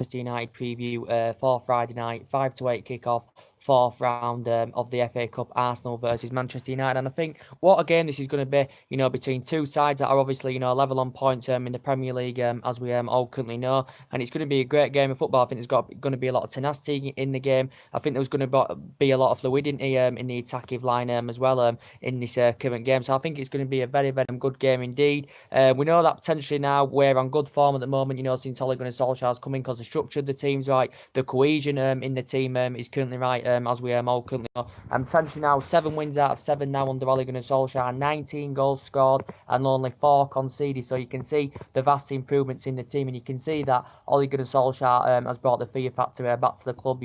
Manchester United preview for Friday night, 5 to 8 kickoff, fourth round of the FA Cup, Arsenal versus Manchester United. And I think what a game this is going to be, between two sides that are obviously, level on points in the Premier League, as we all currently know. And it's going to be a great game of football. I think going to be a lot of tenacity in the game. I think there's going to be a lot of fluidity in the attacking line as well in this current game. So I think it's going to be a very, very good game indeed. We know that potentially now we're on good form at the moment, since Ole Gunnar Solskjaer's coming, because the structure of the team's right, the cohesion in the team is currently right, as we all currently know. And potentially now 7 wins out of 7 now under Ole Gunnar Solskjaer, 19 goals scored and only 4 conceded. So you can see the vast improvements in the team, and you can see that Ole Gunnar Solskjaer has brought the fear factor back to the club,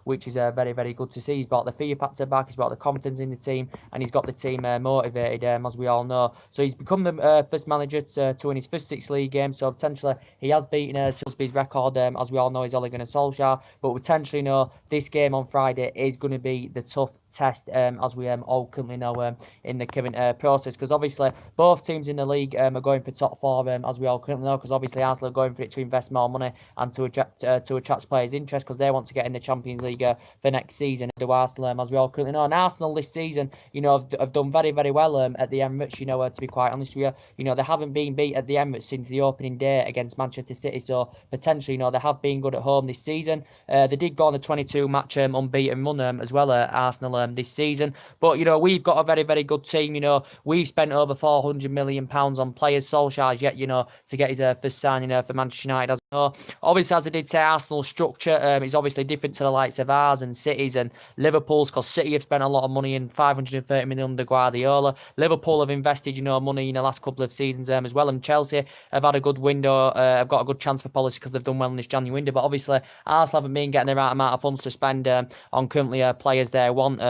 which is very, very good to see. He's brought the fear factor back, he's brought the confidence in the team, and he's got the team motivated, as we all know. So he's become the first manager to win his first 6 league games, so potentially he has beaten Silsby's record, as we all know, is Ole Gunnar Solskjaer, but potentially this game on Friday is going to be the tough test, as we all currently know in the current process, because obviously both teams in the league are going for top 4, as we all currently know, because obviously Arsenal are going for it to invest more money and to attract players' interest, because they want to get in the Champions League for next season. Do Arsenal, as we all currently know, and Arsenal this season, have done very, very well at the Emirates. To be quite honest with you, they haven't been beat at the Emirates since the opening day against Manchester City, so potentially, they have been good at home this season. They did go on a 22-match unbeaten run as well, Arsenal this season. But we've got a very, very good team. We've spent over £400 million on players. Solskjaer's yet to get his first signing for Manchester United. As you know, obviously, as I did say, Arsenal's structure is obviously different to the likes of ours and City's and Liverpool's, because City have spent a lot of money in 530 million under Guardiola. Liverpool have invested money in the last couple of seasons as well, and Chelsea have had a good window, have got a good transfer policy because they've done well in this January window. But obviously, Arsenal haven't been getting the right amount of funds to spend on currently players they want.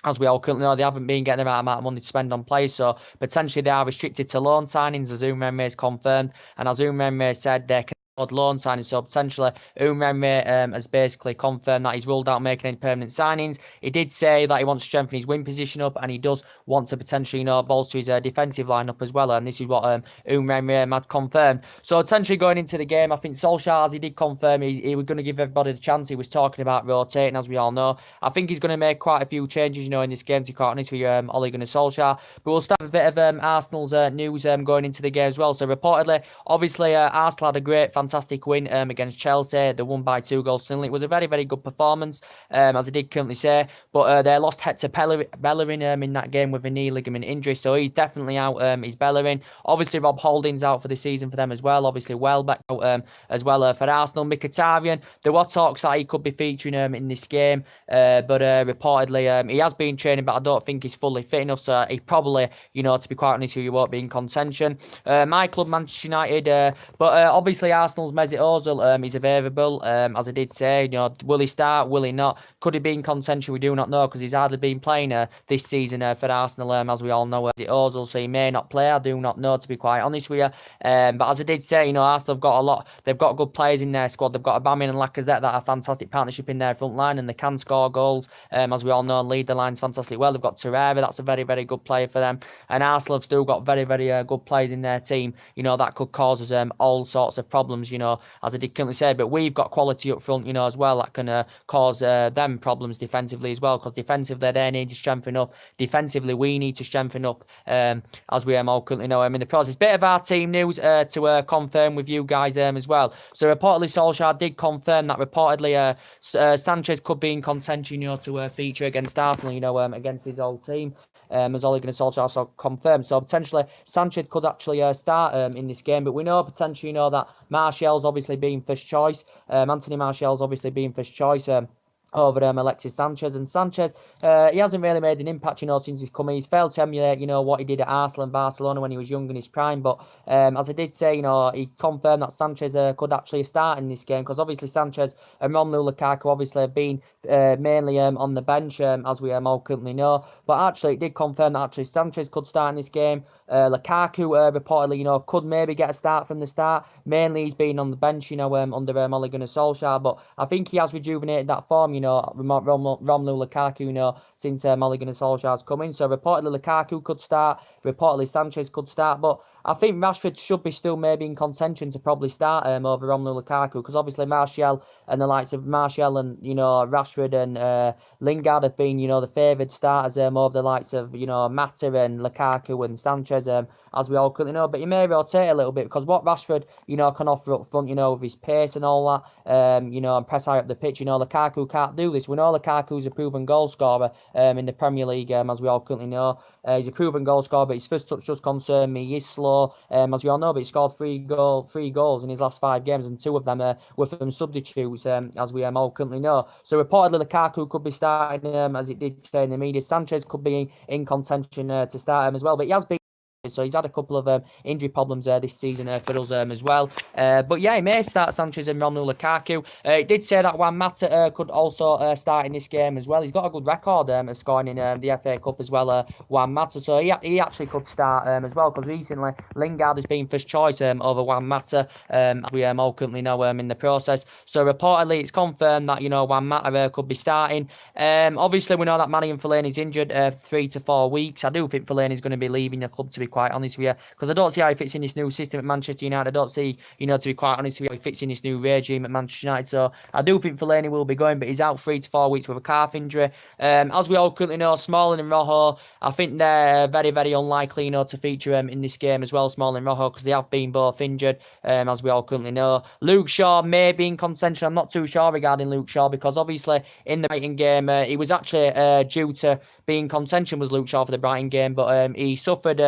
As we all currently know, they haven't been getting the right amount of money to spend on players, so potentially they are restricted to loan signings, as Unai Emery has confirmed. And as Unai Emery said, they can loan signings, so potentially Unai Emery has basically confirmed that he's ruled out making any permanent signings. He did say that he wants to strengthen his wing position up, and he does want to potentially bolster his defensive lineup as well, and this is what Unai Emery had confirmed. So essentially going into the game, I think Solskjaer, as he did confirm, he was going to give everybody the chance. He was talking about rotating, as we all know. I think he's going to make quite a few changes in this game, to be quite honest with you, Ole Gunnar Solskjaer. But we'll start with a bit of Arsenal's news going into the game as well. So reportedly, obviously, Arsenal had a great, fantastic win against Chelsea. They won by 2-0. It was a very, very good performance, as I did currently say. But they lost Hector Bellerin in that game with a knee ligament injury, so he's definitely out. He's Bellerin. Obviously, Rob Holding's out for the season for them as well. Obviously, Welbeck out as well for Arsenal. Mkhitaryan, there were talks that he could be featuring in this game, but reportedly he has been training, but I don't think he's fully fit enough, so he probably, to be quite honest with you, won't be in contention. My club, Manchester United, but obviously Arsenal's Mesut Ozil is available, as I did say. Will he start? Will he not? Could he be in contention? We do not know, because he's hardly been playing this season for Arsenal, as we all know, Mesut Ozil, so he may not play. I do not know, to be quite honest with you. But as I did say, Arsenal have got a lot. They've got good players in their squad. They've got Aubameyang and Lacazette that are a fantastic partnership in their front line, and they can score goals, as we all know, and lead the lines fantastically well. They've got Torreira, that's a very, very good player for them. And Arsenal have still got very, very good players in their team, that could cause us all sorts of problems, as I did currently say. But we've got quality up front, as well, that can cause them problems defensively as well, because defensively they need to strengthen up. Defensively, we need to strengthen up, as we all currently know in the process. Bit of our team news to confirm with you guys as well. So reportedly, Solskjaer did confirm that reportedly Sanchez could be in contention, to feature against Arsenal, against his old team, as Ole Gunnar Solskjaer also confirmed. So potentially Sanchez could actually start in this game, but we know potentially, that Martial's obviously being first choice. Anthony Martial's obviously being first choice. Over Alexis Sanchez, and Sanchez, he hasn't really made an impact, since he's come in. He's failed to emulate, what he did at Arsenal and Barcelona when he was young in his prime. But as I did say, he confirmed that Sanchez could actually start in this game, because obviously Sanchez and Romelu Lukaku obviously have been mainly on the bench, as we all currently know. But actually, it did confirm that actually Sanchez could start in this game. Lukaku reportedly, could maybe get a start from the start. Mainly, he's been on the bench, under Ole Gunnar Solskjaer. But I think he has rejuvenated that form, Romelu Lukaku, since Ole Gunnar Solskjaer's come in. So reportedly Lukaku could start, reportedly Sanchez could start, but I think Rashford should be still maybe in contention to probably start over Romelu Lukaku, because obviously Martial and the likes of Martial and Rashford and Lingard have been the favoured starters over the likes of Mata and Lukaku and Sanchez, as we all currently know. But he may rotate a little bit, because what Rashford can offer up front, with his pace and all that, and press high up the pitch, Lukaku can't do this. We know Lukaku's a proven goal scorer in the Premier League, as we all currently know. He's a proven goal scorer, but his first touch does concern me. He is slow, as we all know, but he scored three goals in his last 5 games, and 2 of them were from substitutes, as we all currently know. So reportedly, Lukaku could be starting, as it did say in the media. Sanchez could be in contention to start him as well, but he has been. So he's had a couple of injury problems this season for us as well. But yeah, he may start Sanchez and Romelu Lukaku. It did say that Juan Mata could also start in this game as well. He's got a good record of scoring in the FA Cup as well, Juan Mata. So he actually could start as well, because recently Lingard has been first choice over Juan Mata, as we all currently know in the process. So reportedly, it's confirmed that Juan Mata could be starting. Obviously, we know that Marouane Fellaini's injured 3 to 4 weeks. I do think Fellaini's going to be leaving the club, to be quite honest with you, because I don't see how he fits in this new system at Manchester United. I don't see, to be quite honest with you, how he fits in this new regime at Manchester United. So I do think Fellaini will be going, but he's out 3 to 4 weeks with a calf injury. As we all currently know, Smalling and Rojo, I think they're very, very unlikely, to feature in this game as well, Smalling and Rojo, because they have been both injured, as we all currently know. Luke Shaw may be in contention. I'm not too sure regarding Luke Shaw, because obviously in the Brighton game, he was actually due to be in contention, was Luke Shaw, for the Brighton game, but he suffered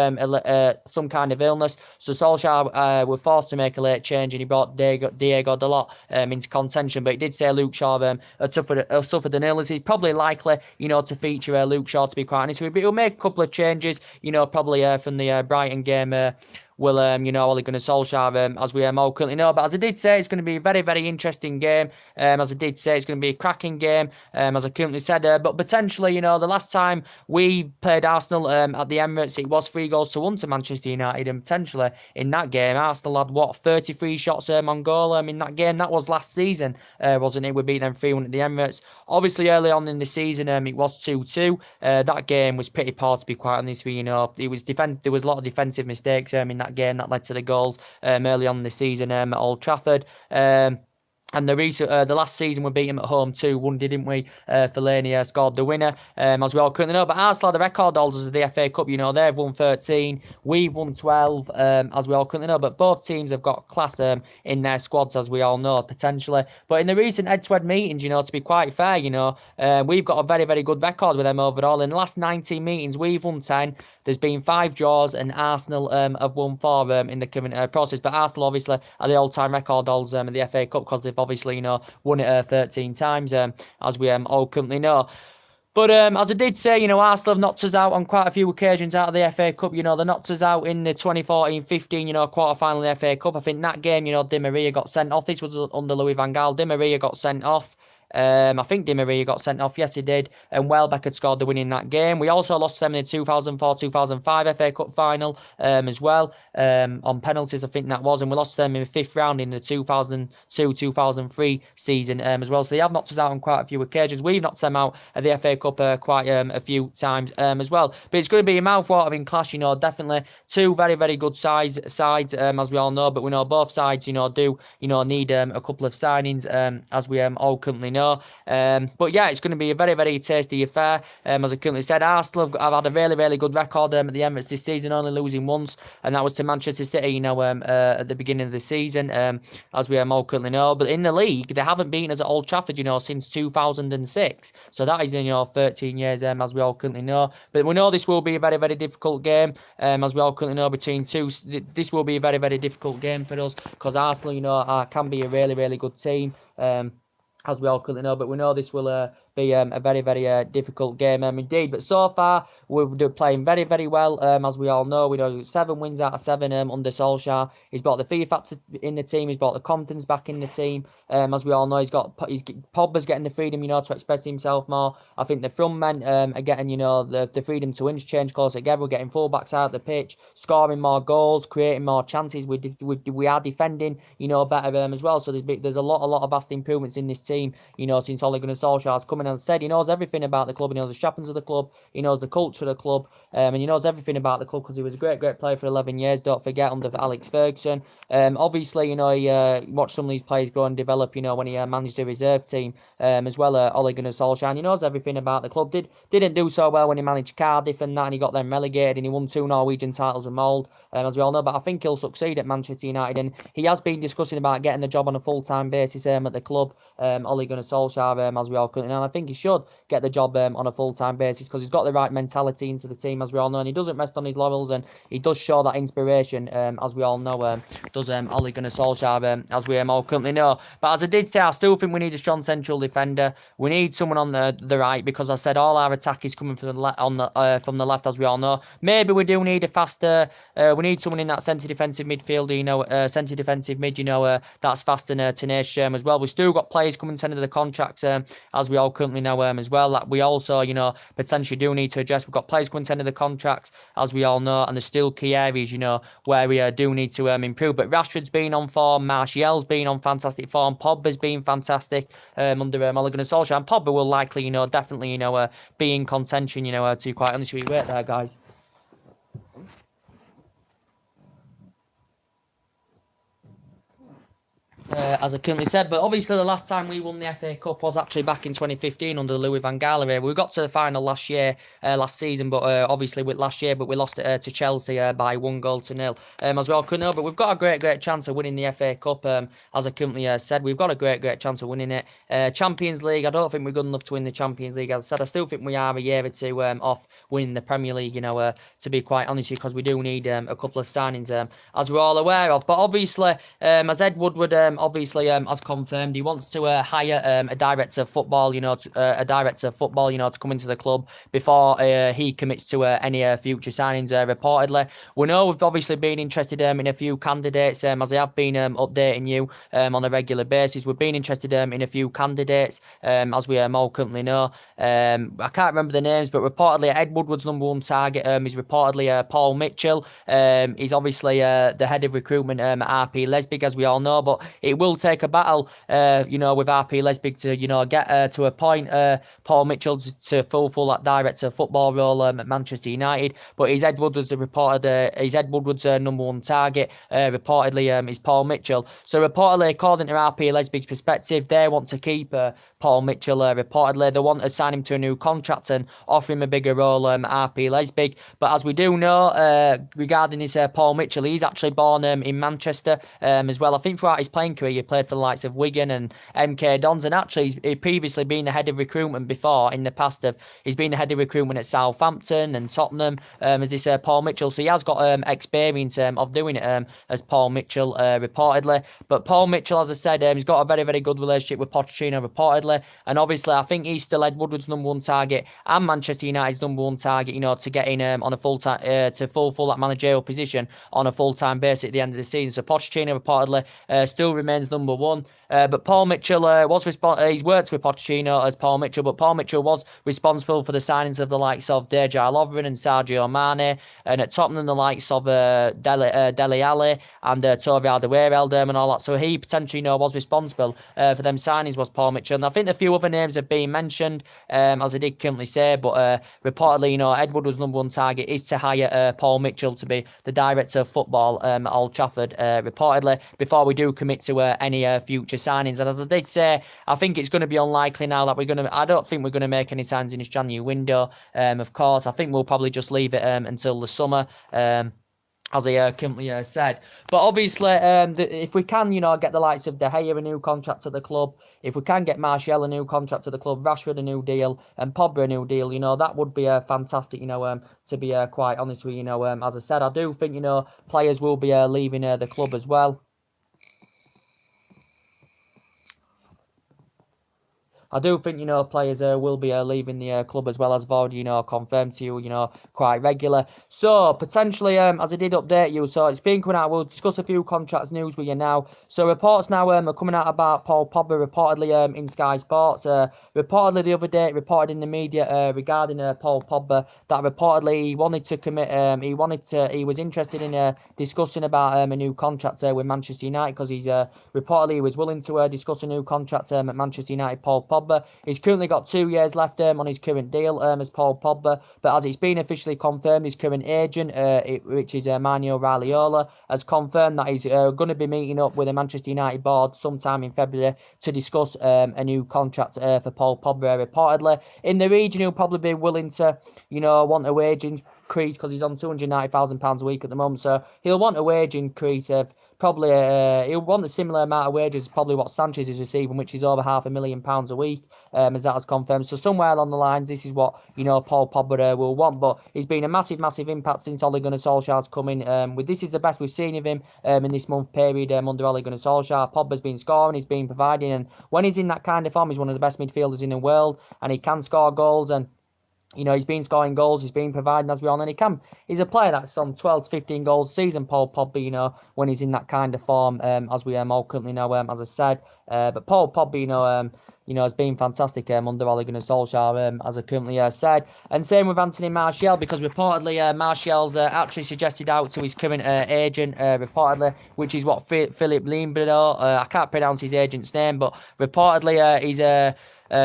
some kind of illness, so Solskjaer were forced to make a late change, and he brought Diego Dalot into contention. But he did say Luke Shaw suffered an illness. He's probably likely, to feature Luke Shaw, to be quite honest with you. But he'll make a couple of changes, probably from the Brighton game. Will Ole Gunnar Solskjaer, as we all currently know. But as I did say, it's going to be a very, very interesting game. As I did say, it's going to be a cracking game, as I currently said. But potentially, the last time we played Arsenal at the Emirates, it was 3-1 to Manchester United, and potentially in that game, Arsenal had 33 shots on goal in that game. That was last season, wasn't it? We beat them 3-1 at the Emirates. Obviously, early on in the season, it was 2-2. That game was pretty poor, to be quite honest with you. It was there was a lot of defensive mistakes in that game that led to the goals early on in the season at Old Trafford. And the last season we beat him at home 2-1, didn't we? Fellaini scored the winner, as we all currently know. But Arsenal are the record holders of the FA Cup. They've won 13, we've won 12, as we all currently know. But both teams have got class in their squads, as we all know, potentially. But in the recent head-to-head meetings, to be quite fair, we've got a very, very good record with them overall. In the last 19 meetings, we've won 10. There's been 5 draws, and Arsenal have won 4 in the current process. But Arsenal, obviously, are the all-time record holders in the FA Cup, because they've obviously, won it 13 times, as we all currently know. But as I did say, Arsenal have knocked us out on quite a few occasions out of the FA Cup. They knocked us out in the 2014-15, quarter-final of the FA Cup. I think that game, Di Maria got sent off. This was under Louis van Gaal. Di Maria got sent off. I think Di Maria got sent off. Yes, he did. And Welbeck had scored the win in that game. We also lost them in the 2004-2005 FA Cup final as well, on penalties, I think that was. And we lost them in the 5th round in the 2002-2003 season as well. So they have knocked us out on quite a few occasions. We've knocked them out at the FA Cup quite a few times as well. But it's going to be a mouth-watering clash, definitely 2 very, very good sides, as we all know. But we know both sides, do, need a couple of signings, as we all currently know. But yeah, it's going to be a very, very tasty affair. As I currently said, Arsenal have had a really, really good record at the Emirates this season, only losing once, and that was to Manchester City, at the beginning of the season, as we all currently know. But in the league, they haven't beaten us at Old Trafford, since 2006. So that is in 13 years, as we all currently know. But we know this will be a very, very difficult game, as we all currently know, between two. This will be a very, very difficult game for us, because Arsenal, can be a really, really good team. As we all currently know, but we know this will be a very, very difficult game indeed. But so far, we're playing very, very well. As we all know, we know 7 wins out of 7 under Solskjaer. He's brought the fear factor in the team. He's brought the confidence back in the team. As we all know, Pogba's getting the freedom, to express himself more. I think the front men are getting, the freedom to interchange closer together. We're getting fullbacks out of the pitch, scoring more goals, creating more chances. We are defending, better as well. So there's a lot of vast improvements in this team, since Ole Gunnar Solskjaer's coming department. As I said, he knows everything about the club. He knows the shoppings of the club. He knows the culture of the club. And he knows everything about the club because he was a great player for 11 years. Don't forget, under Alex Ferguson. Obviously, he watched some of these players grow and develop. When he managed the reserve team as well. Ole Gunnar Solskjaer. He knows everything about the club. Didn't do so well when he managed Cardiff and that, and he got them relegated, and he won 2 Norwegian titles with Mold, as we all know. But I think he'll succeed at Manchester United, and he has been discussing about getting the job on a full-time basis at the club. Ole Gunnar Solskjaer, as we all know, and I think he should get the job on a full-time basis because he's got the right mentality into the team, as we all know, and he doesn't rest on his laurels, and he does show that inspiration, as we all know, does Ole Gunnar Solskjaer, as we all currently know. But as I did say, I still think we need a strong central defender. We need someone on the right because I said all our attack is coming from the left, as we all know. Maybe we do need a faster. We need someone in that centre defensive midfield. Centre defensive mid. That's fast and tenacious as well. We've still got players coming to the end of the contracts, as we all currently know as well. That we also potentially do need to address. We've got players coming to the end of the contracts, as we all know, and there's still key areas where we do need to improve. But Rashford's been on form. Martial's been on fantastic form. Pogba's been fantastic under Ole Gunnar Solskjaer, and Pogba will likely definitely be in contention. To be quite honest with you, right there, guys. As I currently said, but obviously the last time we won the FA Cup was actually back in 2015 under Louis van Gaal era. We got to the final last season, but obviously with last year, but we lost it to Chelsea by 1-0. As we all could know. But we've got a great chance of winning the FA Cup. As I currently said, we've got a great chance of winning it. Champions League, I don't think we're good enough to win the Champions League. As I said, I still think we are a year or two off winning the Premier League. To be quite honest, because we do need a couple of signings, as we're all aware of. But obviously, as Ed Woodward obviously has confirmed, he wants to hire a director of football, to come into the club before he commits to any future signings. Reportedly, we know we've obviously been interested in a few candidates, as I have been updating you on a regular basis. We've been interested in a few candidates, as we all currently know. I can't remember the names, but reportedly Ed Woodward's number one target is reportedly Paul Mitchell. He's obviously the head of recruitment at RP Leipzig, as we all know, but it will take a battle, with RP Leipzig to, get to appoint Paul Mitchell to fulfill that director of football role at Manchester United. But he's Ed Woodward's number one target. Reportedly, is Paul Mitchell. So reportedly, according to RP Leipzig's perspective, they want to keep Paul Mitchell. Reportedly, they want to sign him to a new contract and offer him a bigger role at RP Leipzig. But as we do know, regarding this Paul Mitchell, he's actually born in Manchester as well. I think throughout his playing career, he played for the likes of Wigan and MK Dons, and actually he's previously been the head of recruitment before. In the past, he's been the head of recruitment at Southampton and Tottenham as this Paul Mitchell. So he has got experience of doing it as Paul Mitchell, reportedly. But Paul Mitchell, as I said, he's got a very good relationship with Pochettino, reportedly, and obviously I think he's still Ed Woodward's number one target and Manchester United's number one target, to get in on a full time to fulfill that managerial position on a full-time basis at the end of the season. So Pochettino reportedly still remains number one. But Paul Mitchell he's worked with Pochettino as Paul Mitchell, but Paul Mitchell was responsible for the signings of the likes of Dejan Lovren and Sadio Mane, and at Tottenham the likes of Dele Alli and Toby Alderweireld and all that. So he potentially was responsible for them signings, was Paul Mitchell. And I think a few other names have been mentioned, as I did currently say, but reportedly, Ed Woodward's number one target is to hire Paul Mitchell to be the director of football at Old Trafford, reportedly, before we do commit to any future signings. And as I did say, I think it's going to be unlikely now that I don't think we're going to make any signings in this January window. Of course, I think we'll probably just leave it until the summer. As I currently said. But obviously, if we can, get the likes of De Gea a new contract to the club, if we can get Martial a new contract to the club, Rashford a new deal, and Pogba a new deal, that would be fantastic, to be quite honest with you. As I said, I do think, players will be leaving the club as well. I do think, players will be leaving the club as well, as I've already, confirmed to you, quite regular. So, potentially, as I did update you, so it's been coming out, we'll discuss a few contracts news with you now. So, reports now are coming out about Paul Pogba, reportedly in Sky Sports. Reportedly the other day, it reported in the media regarding Paul Pogba, that reportedly he wanted to commit, he was interested in discussing about a new contract with Manchester United, because he's reportedly he was willing to discuss a new contract at Manchester United, Paul Pogba. Pogba. He's currently got 2 years left on his current deal as Paul Pogba, but as it's been officially confirmed, his current agent, which is Manuel Raiola, has confirmed that he's going to be meeting up with the Manchester United board sometime in February to discuss a new contract for Paul Pogba. Reportedly, in the region, he'll probably be willing to, want a wage increase because he's on £290,000 a week at the moment, so he'll want a wage increase of probably he'll want a similar amount of wages probably what Sanchez is receiving, which is over £500,000 a week, as that is confirmed. So somewhere along the lines, this is what Paul Pogba will want. But he's been a massive impact since Ole Gunnar Solskjaer's coming. This is the best we've seen of him in this month period under Ole Gunnar Solskjaer. Pogba's been scoring, he's been providing, and when he's in that kind of form, he's one of the best midfielders in the world, and he can score goals. And he's been scoring goals, he's been providing, as we all know, and he's a player that's on 12 to 15 goals a season, Paul Pogba, when he's in that kind of form, as we all currently know, as I said. But Paul Pogba, has been fantastic under Ole Gunnar Solskjaer, as I currently said. And same with Anthony Martial, because reportedly Martial's actually suggested out to his current agent, reportedly, which is what Philip Limbrado, I can't pronounce his agent's name, but reportedly he's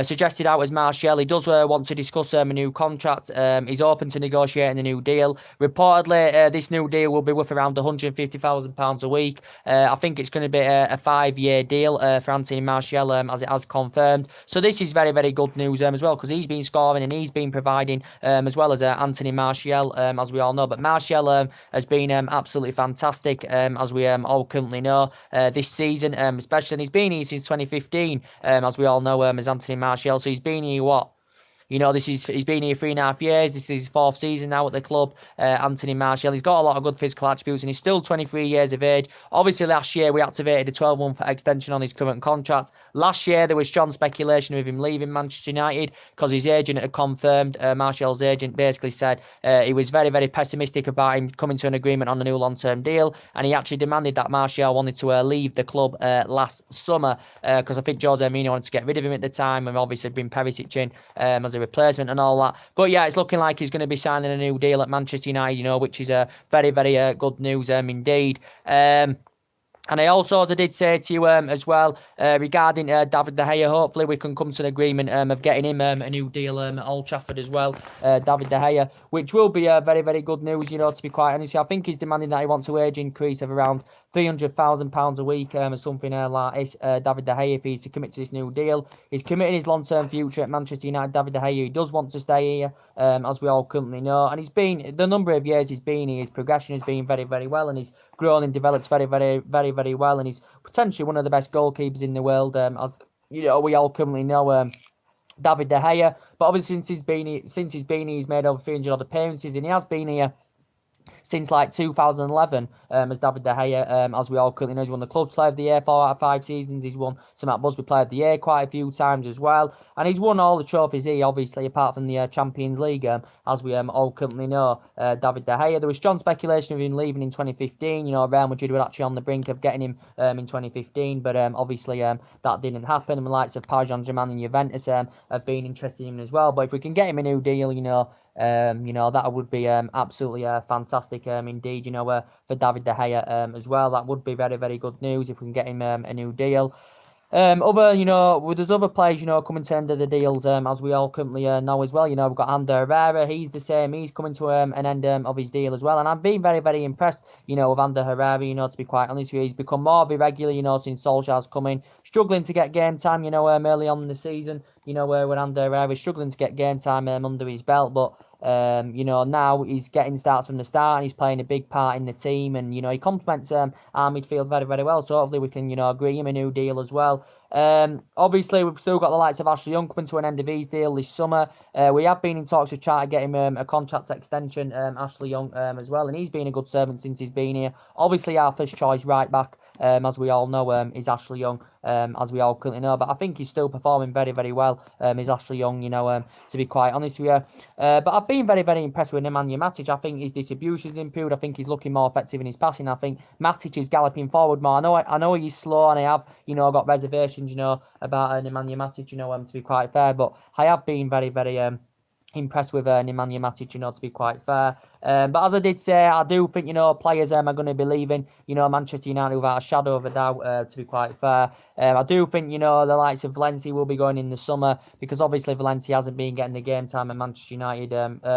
suggested out as Martial. He does want to discuss a new contract. He's open to negotiating a new deal. Reportedly, this new deal will be worth around £150,000 a week. I think it's going to be a 5-year deal for Anthony Martial, as it has confirmed. So this is very, very good news as well, because he's been scoring and he's been providing, as well as Anthony Martial, as we all know. But Martial has been absolutely fantastic, as we all currently know, this season, especially. And he's been here since 2015, as we all know, as Anthony Martial. So he's been here, he's been here 3.5 years. This is his 4th season now at the club. Anthony Martial. He's got a lot of good physical attributes, and he's still 23 years of age. Obviously, last year we activated a 12-month extension on his current contract. Last year there was strong speculation of him leaving Manchester United because his agent had confirmed. Martial's agent basically said he was very, very pessimistic about him coming to an agreement on a new long-term deal, and he actually demanded that Martial wanted to leave the club last summer because I think Jose Mourinho wanted to get rid of him at the time, and obviously bring Perisic in as a replacement and all that. But yeah, it's looking like he's going to be signing a new deal at Manchester United, which is very, very good news indeed. And I also, as I did say to you as well, regarding David De Gea, hopefully we can come to an agreement of getting him a new deal at Old Trafford as well, David De Gea, which will be very, very good news, to be quite honest. I think he's demanding that he wants a wage increase of around £300,000 a week or something like this, David De Gea, if he's to commit to this new deal. He's committing his long-term future at Manchester United, David De Gea. He does want to stay here, as we all currently know. And he's been, the number of years he's been here, his progression has been very, very well, and he's grown and developed very, very, very, very well, and he's potentially one of the best goalkeepers in the world, as we all currently know, David De Gea. But obviously since he's been here, he's made over 300 odd appearances, and he has been here since like 2011 as David De Gea, as we all currently know. He's won the Club Player of the Year 4 out of 5 seasons. He's won some at Busby Player of the Year quite a few times as well, and he's won all the trophies here, obviously, apart from the Champions League, as we all currently know, David De Gea. There was strong speculation of him leaving in 2015. Real Madrid were actually on the brink of getting him in 2015, but obviously that didn't happen, and the likes of Paris Saint-Germain and Juventus have been interested in him as well. But if we can get him a new deal, that would be absolutely fantastic indeed, for David De Gea as well. That would be very, very good news if we can get him a new deal. There's other players, coming to end of the deals, as we all currently know as well. We've got Ander Herrera, he's the same, he's coming to an end of his deal as well, and I've been very, very impressed, with Ander Herrera, to be quite honest with you. He's become more of a regular, since Solskjaer's coming, struggling to get game time, early on in the season, when Ander Herrera is struggling to get game time under his belt, but now he's getting starts from the start and he's playing a big part in the team, and he complements our midfield very, very well. So hopefully we can agree him a new deal as well. Obviously we've still got the likes of Ashley Young coming to an end of his deal this summer. We have been in talks with trying to get him a contract extension, Ashley Young as well, and he's been a good servant since he's been here. Obviously our first choice right back, as we all know, is Ashley Young, as we all currently know, but I think he's still performing very, very well, is Ashley Young, to be quite honest with you. But I've been very, very impressed with Nemanja Matic. I think his distribution's improved. I think he's looking more effective in his passing. I think Matic is galloping forward more. I know he's slow, and I have, got reservations, about Nemanja Matic, to be quite fair, but I have been very, very impressed with Nemanja Matic, to be quite fair. But as I did say, I do think, players are going to be leaving, Manchester United without a shadow of a doubt, to be quite fair. I do think, the likes of Valencia will be going in the summer, because obviously Valencia hasn't been getting the game time at Manchester United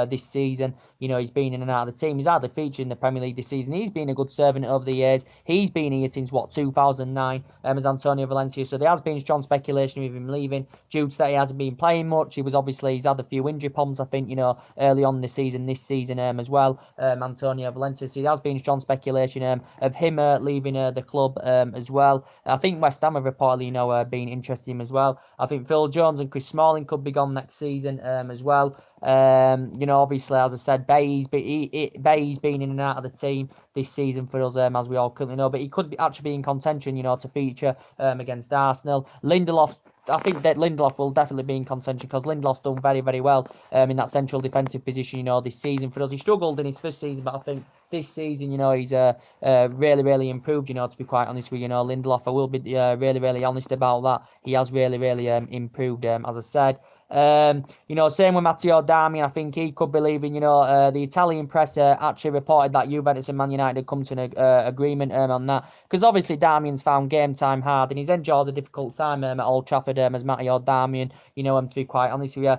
this season. He's been in and out of the team. He's hardly featured in the Premier League this season. He's been a good servant over the years. He's been here since, 2009, as Antonio Valencia. So there has been strong speculation of him leaving due to that he hasn't been playing much. He's had a few injury problems, I think, early on this season as well, Antonio Valencia. So there has been strong speculation of him leaving the club as well. I think West Ham have reportedly, been interested in him as well. I think Phil Jones and Chris Smalling could be gone next season as well. Obviously, as I said, Bailly's been in and out of the team this season for us, as we all currently know, but he could actually be in contention, to feature against Arsenal. Lindelof, I think that Lindelof will definitely be in contention, because Lindelof's done very, very well in that central defensive position, this season for us. He struggled in his first season, but I think this season, he's really, really improved, to be quite honest with you. Lindelof, I will be really, really honest about that. He has really, really improved, as I said. Same with Matteo Darmian. I think he could be leaving. The Italian press actually reported that Juventus and Man United had come to an agreement on that, because obviously Darmian's found game time hard, and he's enjoyed a difficult time at Old Trafford as Matteo Darmian. To be quite honest with you,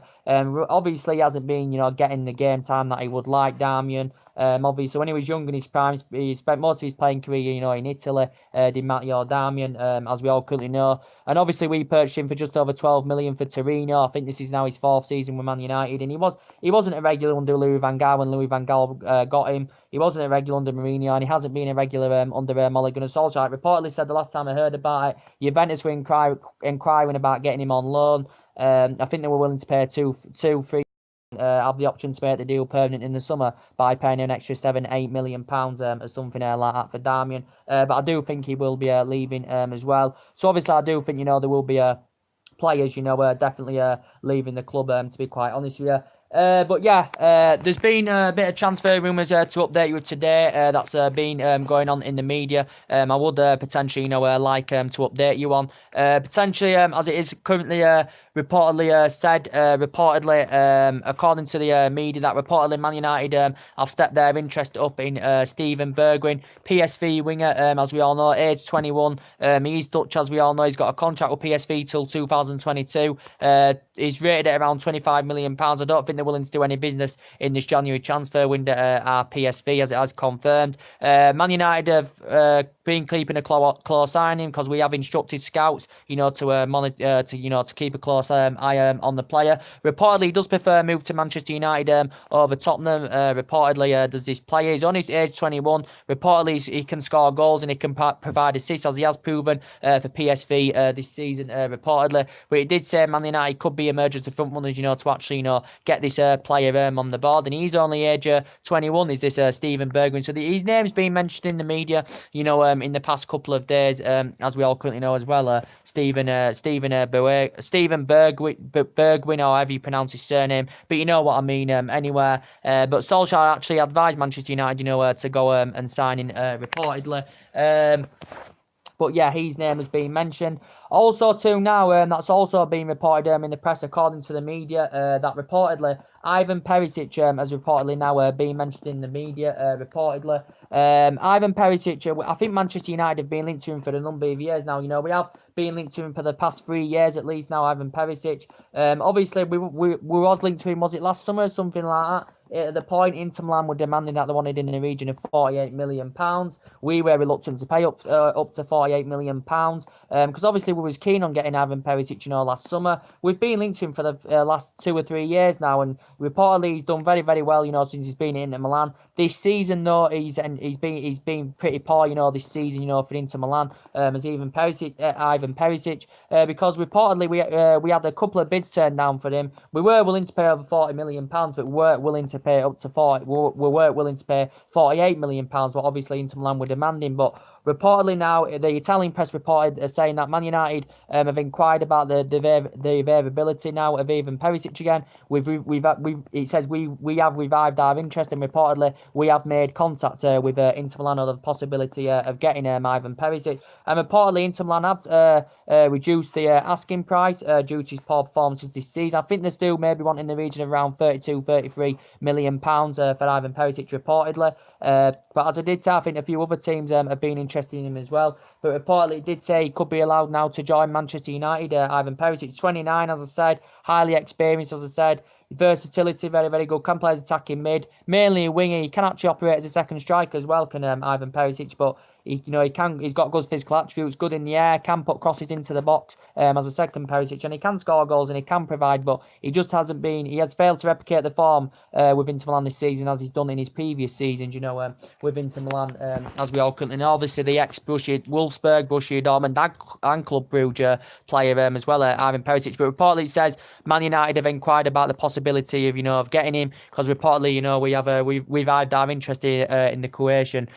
obviously he hasn't been getting the game time that he would like, Darmian. Obviously, when he was young in his prime, he spent most of his playing career, in Italy, did Matteo Darmian, as we all currently know. And obviously, we purchased him for just over 12 million for Torino. I think this is now his 4th season with Man United, and he wasn't a regular under Louis van Gaal when Louis van Gaal got him. He wasn't a regular under Mourinho, and he hasn't been a regular under Ole Gunnar Solskjaer. Reportedly said the last time I heard about it, Juventus were inquiring about getting him on loan. I think they were willing to pay two, 3. Have the option to make the deal permanent in the summer by paying an extra £7-8 million or something like that for Darmian. But I do think he will be leaving as well. So obviously I do think there will be players definitely leaving the club, to be quite honest with you. But yeah, there's been a bit of transfer rumours to update you with today. That's been going on in the media. I would potentially, like to update you on. Potentially, as it is currently reportedly said, according to the media, that reportedly Man United have stepped their interest up in Steven Bergwijn, PSV winger, as we all know, age 21. He's Dutch, as we all know. He's got a contract with PSV till 2022. He's rated at around £25 million. I don't think they're willing to do any business in this January transfer window, our PSV, as it has confirmed. Man United have been keeping a close eye on him, because we have instructed scouts, to monitor, to keep a close eye on the player. Reportedly, he does prefer a move to Manchester United over Tottenham. Reportedly, does this player? He's only age 21. Reportedly, he can score goals and he can provide assists, as he has proven for PSV this season. Reportedly, but it did say Man United could be emerging to front runners, to actually, get this player on the board, and he's only age 21. Is this Steven Bergwijn? So his name's been mentioned in the media, in the past couple of days, as we all currently know as well. Steven Bergwijn, or however you pronounce his surname, but you know what I mean. Anywhere, but Solskjaer actually advised Manchester United, to go and sign in reportedly. But yeah, his name has been mentioned. Also, too, now, that's also been reported in the press, according to the media, that reportedly Ivan Perisic has reportedly now been mentioned in the media, reportedly. Ivan Perisic, I think Manchester United have been linked to him for a number of years now. We have been linked to him for the past 3 years at least now, Ivan Perisic. Obviously, we was linked to him, was it last summer or something like that? At the point, Inter Milan were demanding that they wanted in the region of £48 million. We were reluctant to pay up to £48 million, because obviously we was keen on getting Ivan Perisic, last summer. We've been linked to him for the last 2 or 3 years now, and reportedly he's done very, very well, since he's been in Inter Milan. This season, though, he's been pretty poor, this season, for Inter Milan, as Ivan Perisic, because reportedly we had a couple of bids turned down for him. We were willing to pay over £40 million, but we weren't willing to pay up to 40. We weren't willing to pay £48 million, what obviously Inter Milan were demanding. But reportedly now the Italian press reported saying that Man United have inquired about the availability now of Ivan Perisic again. It says we have revived our interest, and reportedly we have made contact with Inter Milan on the possibility of getting Ivan Perisic. And reportedly Inter Milan have reduced the asking price due to his poor performances this season. I think they're still maybe wanting the region of around 32-33 million pounds for Ivan Perisic reportedly. But as I did say, I think a few other teams have been interested in him as well. But reportedly it did say he could be allowed now to join Manchester United. Ivan Perisic, 29, as I said, highly experienced, as I said. Versatility, very, very good. Can play as attacking mid, mainly a winger. He can actually operate as a second striker as well, can Ivan Perisic, but he's got good physical attributes, good in the air, can put crosses into the box, as I said, can Perisic, and he can score goals and he can provide, but he has failed to replicate the form with Inter Milan this season as he's done in his previous seasons, with Inter Milan, as we all currently know. Obviously, the ex-Borussia Wolfsburg, Borussia Dortmund and Club Brugge player as well, Ivan Perisic, but reportedly it says Man United have inquired about the possibility of getting him, because reportedly, we've revived our interest in the Croatian,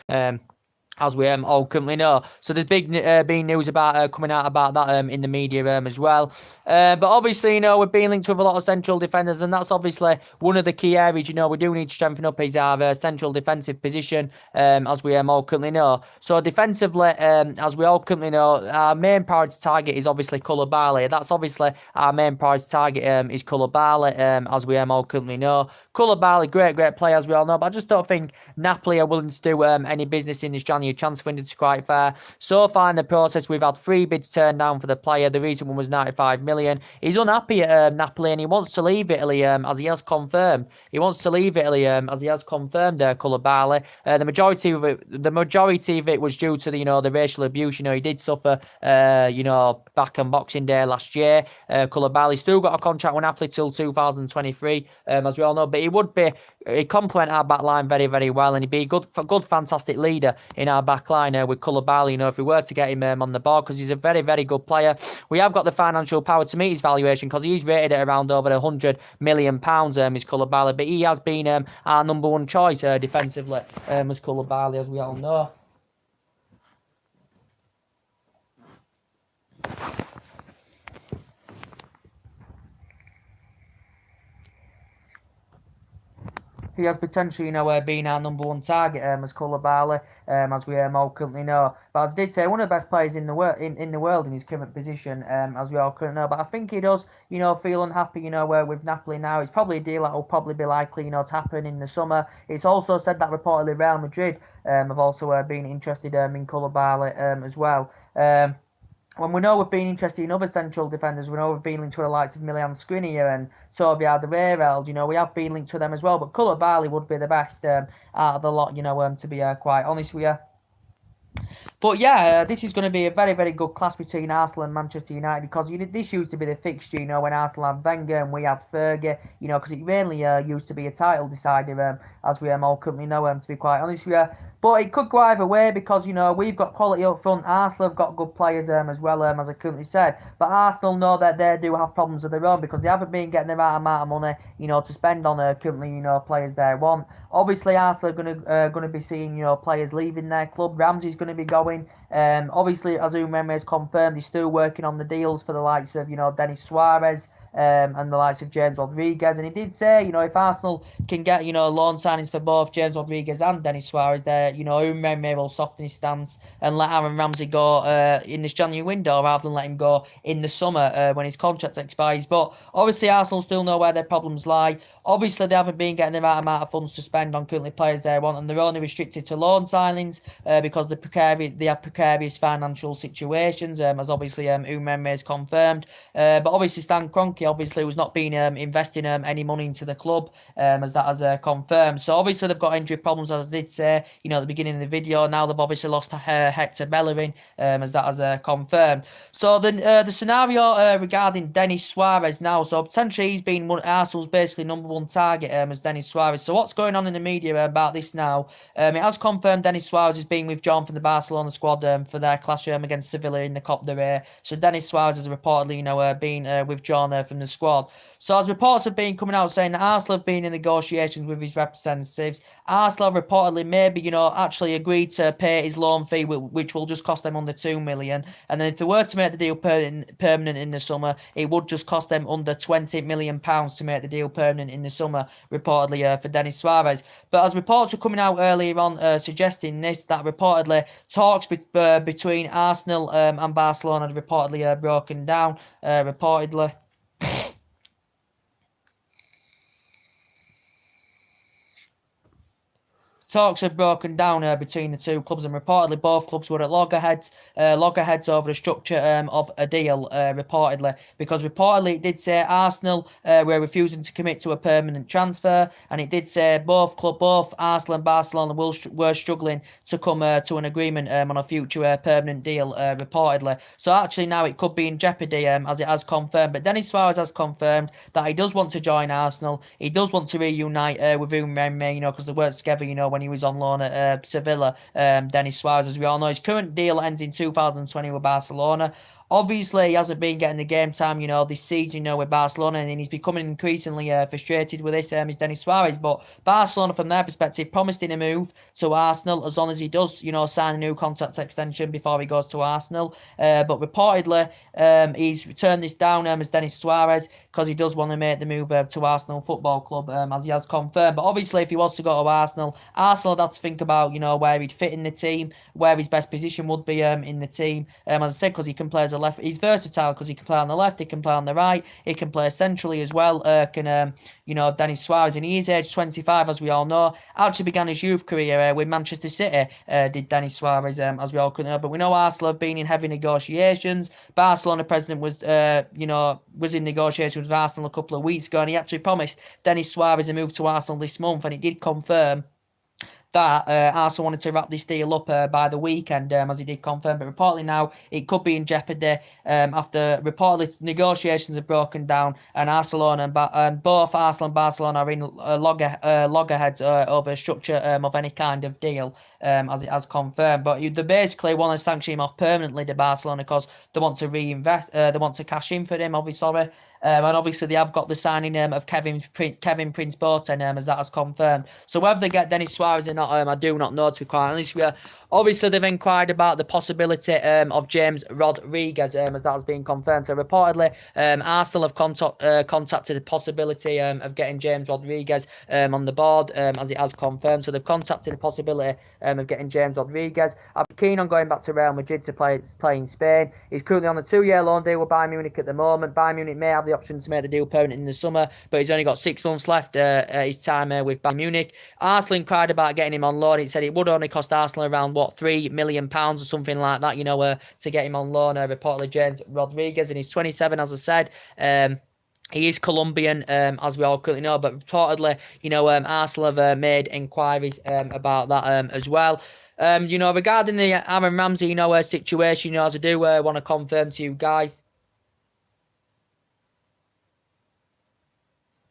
as we all currently know. So there's been news about coming out about that in the media as well. But obviously, we're being linked with a lot of central defenders, and that's obviously one of the key areas. We do need to strengthen up is our central defensive position, as we all currently know. So defensively, as we all currently know, our main priority target is obviously Koulibaly. That's obviously our main priority target is Koulibaly, as we all currently know. Koulibaly, great player, as we all know, but I just don't think Napoli are willing to do any business in this January transfer window, to be quite fair. So far in the process, we've had 3 bids turned down for the player. The recent one was 95 million. He's unhappy at Napoli, and he wants to leave Italy, as he has confirmed. Koulibaly. The majority of it was due to the racial abuse. He did suffer, back on Boxing Day last year. Koulibaly still got a contract with Napoli till 2023, as we all know, but he'd complement our back line very, very well, and he'd be a good, fantastic leader in our back line with Koulibaly, if we were to get him on the board, because he's a very, very good player. We have got the financial power to meet his valuation, because he's rated at around over £100 million, is Koulibaly, but he has been our number one choice defensively, as Koulibaly, as we all know. He has potentially, been our number one target as Koulibaly, as we all currently know. But as I did say, one of the best players in the world in his current position, as we all currently know. But I think he does, feel unhappy, with Napoli now. It's probably a deal that will probably be likely, to happen in the summer. It's also said that reportedly Real Madrid have also been interested in Koulibaly as well. When we know we've been interested in other central defenders, we know we've been linked to the likes of Milan Skriniar and Toby Alderweireld, we have been linked to them as well, but Koulibaly would be the best out of the lot, to be quite honest with you. But yeah, this is going to be a very, very good clash between Arsenal and Manchester United, because this used to be the fixture, when Arsenal had Wenger and we had Fergie, because it really used to be a title decider, as we all currently know, to be quite honest with you. But it could go either way, because, we've got quality up front. Arsenal have got good players as well, as I currently said. But Arsenal know that they do have problems of their own, because they haven't been getting the right amount of money, to spend on currently, players they want. Obviously, Arsenal are going to be seeing, players leaving their club. Ramsey's going to be going. Obviously, as Umeme has confirmed, he's still working on the deals for the likes of, Denis Suarez, and the likes of James Rodriguez. And he did say, if Arsenal can get, loan signings for both James Rodriguez and Denis Suarez there, Umeme will soften his stance and let Aaron Ramsey go in this January window, rather than let him go in the summer when his contract expires. But obviously, Arsenal still know where their problems lie. Obviously, they haven't been getting the right amount of funds to spend on currently players they want, and they're only restricted to loan signings because they have precarious financial situations, as obviously Umeme has confirmed. But obviously, Stan Kroenke was not been investing any money into the club, as that has confirmed. So obviously, they've got injury problems, as I did say, at the beginning of the video. Now they've obviously lost Hector Bellerin, as that has confirmed. So the scenario regarding Denis Suarez now, so potentially he's been Arsenal's basically number one target as Denis Suarez. So what's going on in the media about this now? It has confirmed Denis Suarez is being withdrawn from the Barcelona squad for their clash against Sevilla in the Copa del Rey. So Denis Suarez has reportedly been withdrawn from strengthen the squad. So as reports have been coming out saying that Arsenal have been in negotiations with his representatives, Arsenal have reportedly maybe, actually agreed to pay his loan fee, which will just cost them under 2 million. And then if they were to make the deal permanent in the summer, it would just cost them under 20 million pounds to make the deal permanent in the summer, reportedly for Denis Suarez. But as reports were coming out earlier on suggesting this, that reportedly talks between Arsenal and Barcelona had reportedly broken down, reportedly. Talks have broken down between the two clubs, and reportedly both clubs were at loggerheads over the structure of a deal, reportedly, because reportedly it did say Arsenal were refusing to commit to a permanent transfer, and it did say both Arsenal and Barcelona were struggling to come to an agreement on a future permanent deal, reportedly. So actually now it could be in jeopardy, as it has confirmed. But Denis Suarez has confirmed that he does want to join Arsenal. He does want to reunite with Umremme, because they worked together, when he was on loan at Sevilla. Denis Suarez, as we all know, his current deal ends in 2020 with Barcelona. Obviously, he hasn't been getting the game time, this season, with Barcelona, and he's becoming increasingly frustrated with this, is Denis Suarez. But Barcelona, from their perspective, promised him a move to Arsenal as long as he does, sign a new contract extension before he goes to Arsenal. But reportedly, he's turned this down as Denis Suarez because he does want to make the move to Arsenal Football Club, as he has confirmed. But obviously, if he was to go to Arsenal would have to think about, where he'd fit in the team, where his best position would be in the team. As I said, because he can play as a left, he's versatile because he can play on the left, he can play on the right, he can play centrally as well. Denis Suarez, and he is age 25, as we all know. Actually began his youth career with Manchester City, did Denis Suarez, as we all could know. But we know Arsenal have been in heavy negotiations. Barcelona president was in negotiations with Arsenal a couple of weeks ago, and he actually promised Denis Suarez a move to Arsenal this month, and he did confirm that Arsenal wanted to wrap this deal up by the weekend, as he did confirm. But reportedly now it could be in jeopardy after reportedly negotiations have broken down, and both Arsenal and Barcelona are in loggerheads over the structure of any kind of deal, as it has confirmed. But they basically want to sanction him off permanently to Barcelona because they want to reinvest, they want to cash in for him, obviously. And obviously they have got the signing of Kevin Prince Boateng, as that has confirmed. So whether they get Denis Suarez or not, I do not know, to be quite honest with you. Obviously they've inquired about the possibility of James Rodriguez, as that has been confirmed. So reportedly Arsenal have contacted the possibility of getting James Rodriguez on the board, as it has confirmed. So they've contacted the possibility of getting James Rodriguez. I'm keen on going back to Real Madrid to play in Spain. He's currently on a 2-year loan deal with Bayern Munich at the moment. Bayern Munich may have the option to make the deal permanent in the summer, but he's only got 6 months left his time with Bayern Munich. Arsenal inquired about getting him on loan. It said it would only cost Arsenal around £3 million or something like that, to get him on loan. Reportedly James Rodriguez, and he's 27, as I said. He is Colombian, as we all currently know, but reportedly, Arsenal have made inquiries about that as well. Regarding the Aaron Ramsey, situation, as I do want to confirm to you guys.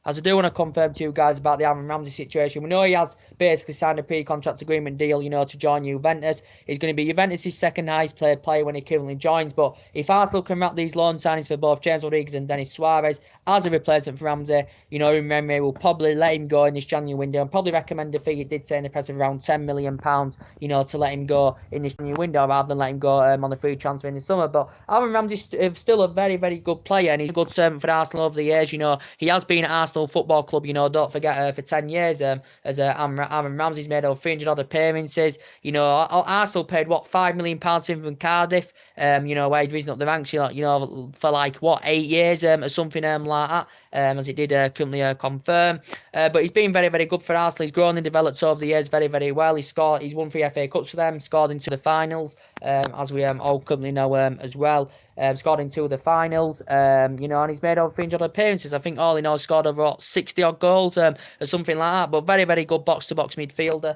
As I do want to confirm to you guys about the Aaron Ramsey situation, we know he has basically signed a pre-contract agreement deal, to join Juventus. He's going to be Juventus' second highest paid player when he currently joins. But if Arsenal can wrap these loan signings for both James Rodriguez and Denis Suarez as a replacement for Ramsey, Umremme will probably let him go in this January window and probably recommend a fee, it did say in the press, of around £10 million, to let him go in this January window rather than let him go on the free transfer in the summer. But Aaron Ramsey is still a very, very good player, and he's a good servant for Arsenal over the years. He has been at Arsenal Football Club, don't forget, for 10 years, as Aaron Ramsey's made over 300 odd appearances. Arsenal paid £5 million for him from Cardiff, where he'd risen up the ranks, for 8 years, or something like that, as it did currently confirm. But he's been very, very good for Arsenal. He's grown and developed over the years very, very well. He's won 3 FA Cups for them, scored into the finals, as we all currently know as well. Scored in 2 of the finals, and he's made over 300 appearances. I think all in all scored over 60 odd goals, or something like that. But very, very good box-to-box midfielder,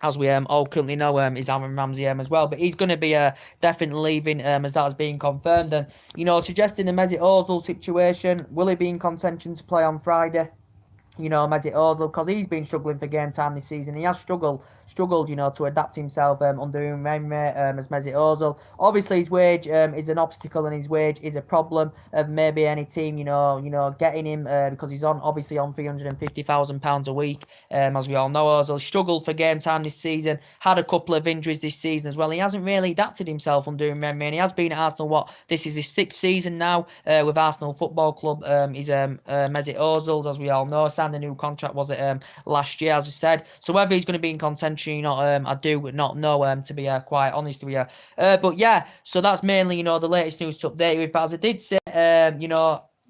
as we all currently know, is Aaron Ramsey as well. But he's going to be definitely leaving, as that has been confirmed. And, suggesting the Mesut Ozil situation, will he be in contention to play on Friday? Mesut Ozil, because he's been struggling for game time this season. He has struggled struggled, to adapt himself under Unai as Mesut Ozil. Obviously, his wage is an obstacle, and his wage is a problem of maybe any team, getting him because he's obviously on £350,000 a week. As we all know, Ozil struggled for game time this season, had a couple of injuries this season as well. He hasn't really adapted himself under Unai, and he has been at Arsenal. This is his 6th season now with Arsenal Football Club. He's Mesut Ozil's, as we all know, signed a new contract, was it last year, as we said. So whether he's going to be in contention, I do not know, to be quite honest with you. But yeah, so that's mainly, the latest news to update you with. But as I did say,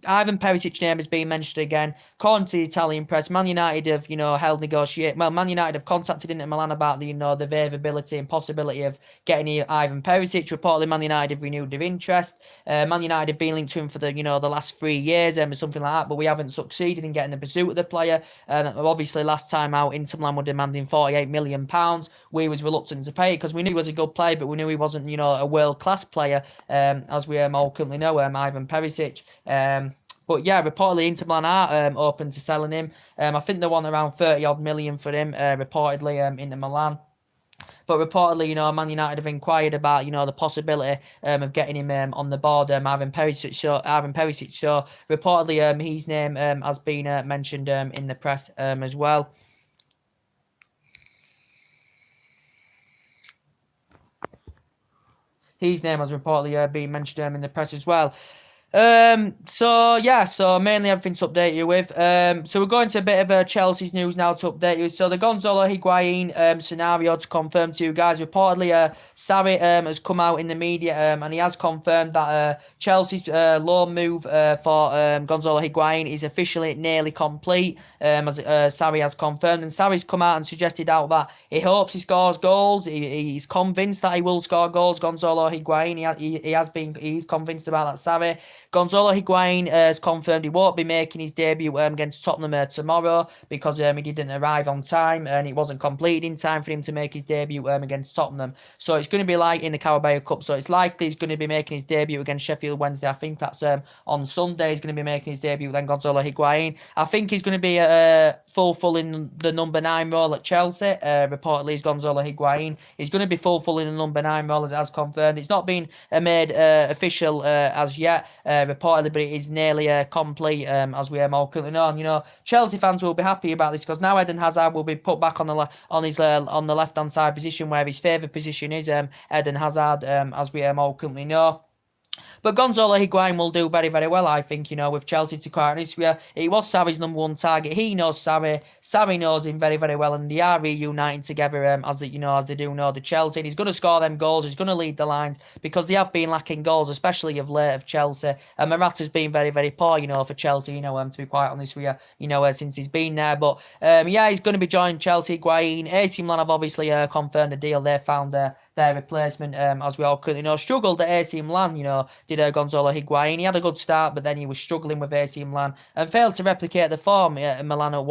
Ivan Perisic's name has been mentioned again. According to the Italian press, Man United have, held negotiate. Well, Man United have contacted Inter Milan about the, the availability and possibility of getting Ivan Perisic. Reportedly, Man United have renewed their interest. Man United have been linked to him for the, the last 3 years, or something like that. But we haven't succeeded in getting the pursuit of the player. And obviously, last time out, Inter Milan were demanding £48 million. We was reluctant to pay because we knew he was a good player, but we knew he wasn't, a world class player. As we all currently know, Ivan Perisic. But yeah, reportedly Inter Milan are open to selling him. I think they want around 30 odd million for him, reportedly, Inter Milan. But reportedly, Man United have inquired about, the possibility of getting him on the board, Ivan Perisic. So reportedly, his name has been mentioned in the press as well. His name has reportedly been mentioned in the press as well. So mainly everything to update you with. So we're going to a bit of Chelsea's news now to update you. So the Gonzalo Higuain scenario to confirm to you guys. Reportedly, Sarri has come out in the media and he has confirmed that Chelsea's loan move for Gonzalo Higuain is officially nearly complete, as Sarri has confirmed. And Sarri's come out and suggested out that he hopes he scores goals. He's convinced that he will score goals. Gonzalo Higuain, he's convinced about that. Sarri. Gonzalo Higuain has confirmed he won't be making his debut against Tottenham tomorrow because he didn't arrive on time and it wasn't completed in time for him to make his debut against Tottenham. So it's going to be like in the Carabao Cup. So it's likely he's going to be making his debut against Sheffield Wednesday. I think that's on Sunday. He's going to be making his debut then Gonzalo Higuain. I think he's going to be full in the number 9 role at Chelsea. Reportedly, is Gonzalo Higuain. He's going to be full in the number 9 role as confirmed. It's not been made official as yet. Reportedly, but it is nearly complete, as we all currently know. And, Chelsea fans will be happy about this because now Eden Hazard will be put back on the left hand side position where his favourite position is Eden Hazard, as we all currently know. But Gonzalo Higuain will do very, very well, I think, with Chelsea, to quite honest with you. He was Sarri's number 1 target. He knows Sarri. Sarri knows him very, very well, and they are reuniting together as they do know the Chelsea. And he's going to score them goals. He's going to lead the lines because they have been lacking goals, especially of late of Chelsea. And Morata's been very, very poor, for Chelsea, to be quite honest with you, since he's been there. But, he's going to be joining Chelsea. Higuain, AC Milan have obviously confirmed a deal. They found their replacement, as we all currently know. Struggled at AC Milan, did Gonzalo Higuain. He had a good start, but then he was struggling with AC Milan and failed to replicate the form in Milan of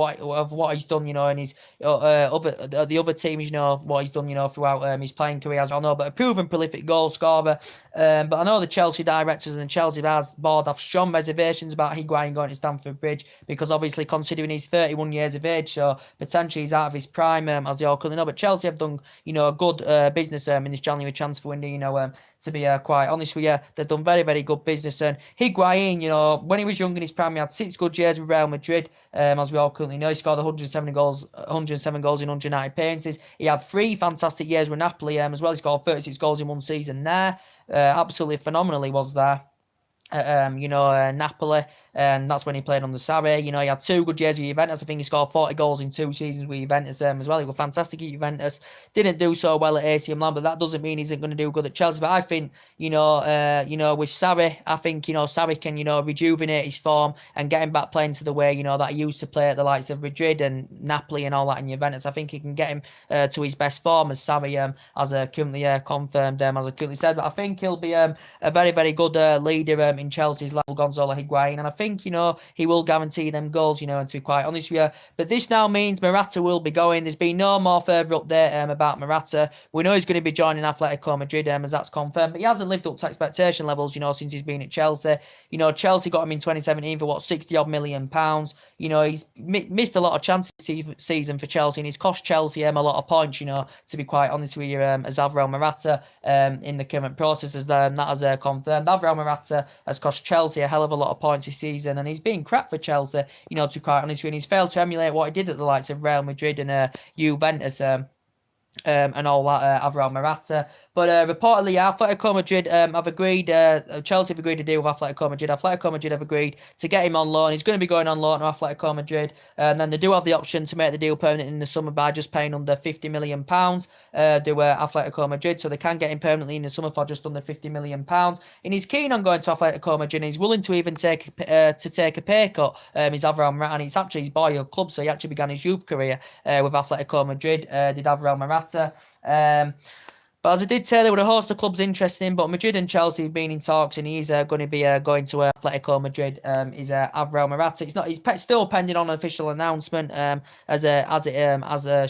what he's done, in his the other teams, what he's done, throughout his playing career, as I know. But a proven prolific goal scorer. But I know the Chelsea directors and the Chelsea board have strong reservations about Higuain going to Stamford Bridge because obviously considering he's 31 years of age, so potentially he's out of his prime, as they all currently know. But Chelsea have done, good business in this January transfer window, to be quite honest with you. They've done very, very good business. And Higuain, when he was young in his prime, he had 6 good years with Real Madrid, as we all currently know. He scored 107 goals in 190 appearances. He had 3 fantastic years with Napoli as well. He scored 36 goals in 1 season there. Absolutely phenomenal he was there. Napoli, and that's when he played under Sarri. He had 2 good years with Juventus. I think he scored 40 goals in 2 seasons with Juventus as well. He was fantastic at Juventus. Didn't do so well at AC Milan, but that doesn't mean he isn't going to do good at Chelsea. But I think, with Sarri, I think, Sarri can, rejuvenate his form and get him back playing to the way, that he used to play at the likes of Madrid and Napoli and all that in Juventus. I think he can get him to his best form as Sarri, as currently confirmed, as I currently said. But I think he'll be a very, very good leader in Chelsea's level, Gonzalo Higuain, and I think, he will guarantee them goals, and to be quite honest with you. But this now means Morata will be going. There's been no more further update about Morata. We know he's going to be joining Atletico Madrid, as that's confirmed, but he hasn't lived up to expectation levels, since he's been at Chelsea. Chelsea got him in 2017 for, 60-odd million pounds. He's missed a lot of chances season for Chelsea, and he's cost Chelsea a lot of points, to be quite honest with you, as Alvaro Morata in the current process, as that has confirmed. Alvaro Morata has cost Chelsea a hell of a lot of points this season, and he's been crap for Chelsea, to be quite honest with you, and he's failed to emulate what he did at the likes of Real Madrid and Juventus. And all that, Alvaro Morata. But reportedly, Atletico Madrid have agreed, Chelsea have agreed to deal with Atletico Madrid. Atletico Madrid have agreed to get him on loan. He's going to be going on loan to Atletico Madrid. And then they do have the option to make the deal permanent in the summer by just paying under £50 million to Atletico Madrid. So they can get him permanently in the summer for just under £50 million. And he's keen on going to Atletico Madrid. And he's willing to even take a pay cut. He's Alvaro Morata, and it's actually his boyhood club. So he actually began his youth career with Atletico Madrid. Did Alvaro Morata. But as I did say, there were a host of clubs interested in, but Madrid and Chelsea have been in talks, and he's going to be going to Atletico Madrid. Is Alvaro Morata? He's still pending on an official announcement, as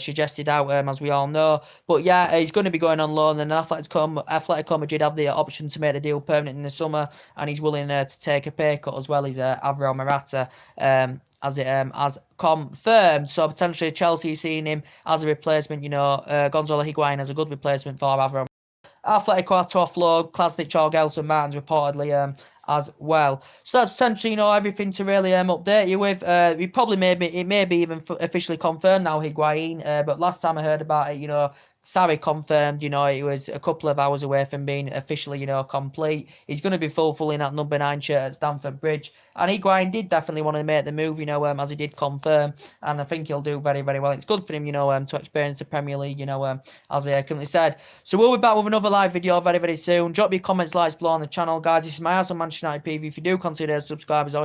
suggested out, as we all know. But yeah, he's going to be going on loan, and Atletico Madrid have the option to make the deal permanent in the summer, and he's willing to take a pay cut as well. He's Alvaro Morata. As confirmed. So potentially Chelsea seeing him as a replacement, Gonzalo Higuain as a good replacement for Alvaro. Atletico to offload Klasnic or Gelson Martins reportedly as well. So that's potentially, everything to really update you with. It may be even officially confirmed now, Higuain, but last time I heard about it, Sarri confirmed, it was a couple of hours away from being officially, complete. He's going to be fulfilling that number 9 shirt at Stamford Bridge. And Higuain did definitely want to make the move, as he did confirm. And I think he'll do very, very well. It's good for him, to experience the Premier League, as I currently said. So we'll be back with another live video very, very soon. Drop your comments, likes below on the channel, guys. This is my house on Manchester United PV. If you do consider subscribers,